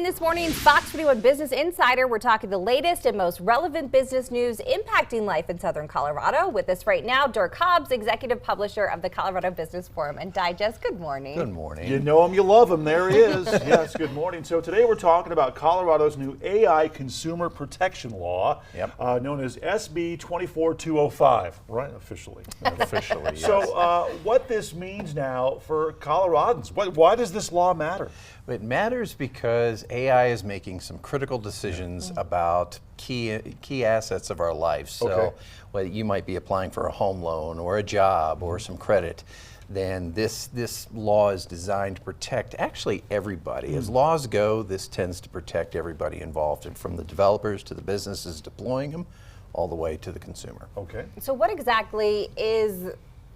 In this morning's Fox 41 Business Insider, we're talking the latest and most relevant business news impacting life in Southern Colorado. With us right now, Dirk Hobbs, executive publisher of the Colorado Business Forum and Digest. Good morning. Good morning. You know him, you love him. There he is. Yes, good morning. So today we're talking about Colorado's new AI Consumer Protection Law, known as SB 24205, right? Officially. Officially, yes. So what this means now for Coloradans, why does this law matter? It matters because AI is making some critical decisions about key assets of our life. So whether you might be applying for a home loan or a job or some credit, then this law is designed to protect actually everybody. As laws go, this tends to protect everybody involved, and from the developers to the businesses deploying them, all the way to the consumer. Okay. So what exactly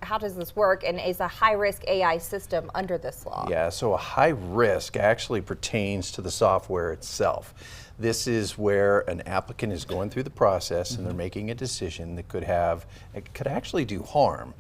how does this work, and is a high-risk AI system under this law? Yeah, so a high risk actually pertains to the software itself. This is where an applicant is going through the process and they're making a decision that could actually do harm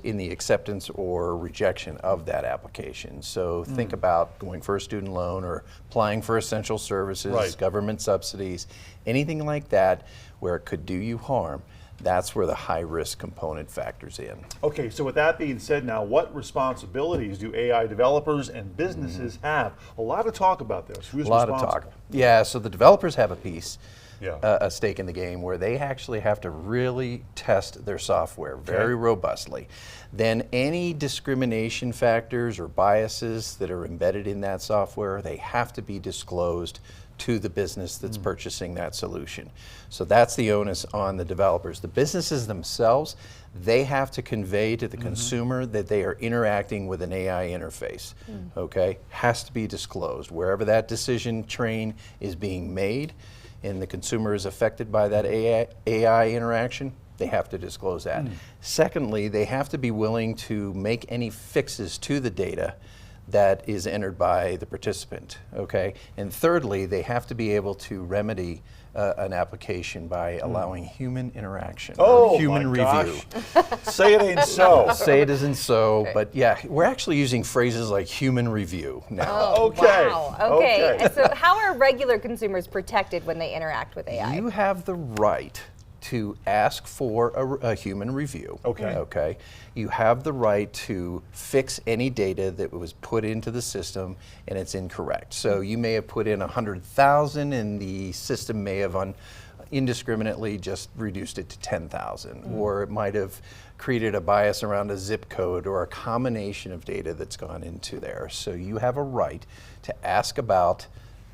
in the acceptance or rejection of that application. So think about going for a student loan or applying for essential services, government subsidies, anything like that where it could do you harm. That's where the high risk component factors in. Okay, so with that being said now, what responsibilities do AI developers and businesses have? A lot of talk about this. Who's responsible? A lot of talk. Yeah, so the developers have a piece, a stake in the game, where they actually have to really test their software very robustly. Then any discrimination factors or biases that are embedded in that software, they have to be disclosed to the business that's purchasing that solution. So that's the onus on the developers. The businesses themselves, they have to convey to the consumer that they are interacting with an AI interface, okay? Has to be disclosed. Wherever that decision train is being made and the consumer is affected by that AI interaction, they have to disclose that. Secondly, they have to be willing to make any fixes to the data that is entered by the participant, okay? And thirdly, they have to be able to remedy an application by allowing human interaction, or human review. Say it ain't so. Say it isn't so, but yeah, we're actually using phrases like human review now. Wow. Okay. And so how are regular consumers protected when they interact with AI? You have the right to ask for a human review. Okay. You have the right to fix any data that was put into the system and it's incorrect. So you may have put in 100,000 and the system may have indiscriminately just reduced it to 10,000, or it might have created a bias around a zip code or a combination of data that's gone into there. So you have a right to ask about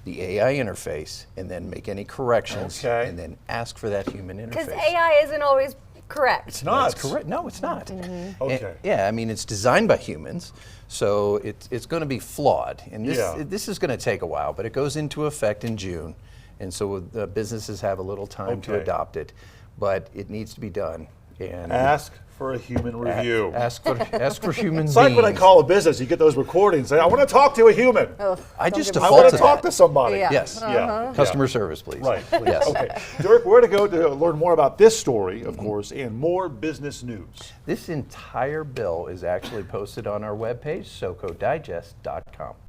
the AI interface and then make any corrections and then ask for that human interface. Because AI isn't always correct. It's not. That's correct. No, it's not. Okay. Yeah, I mean, it's designed by humans, so it's going to be flawed. And this is going to take a while, but it goes into effect in June. And so the businesses have a little time to adopt it, but it needs to be done. And ask for a human review. Ask for human beings. It's like when I call a business, you get those recordings. Say, I want to talk to a human. I just I want to talk to somebody. Yes. Customer service, please. Right. Yes. Okay. Dirk, where to go to learn more about this story, of course, and more business news? This entire bill is actually posted on our webpage, socodigest.com.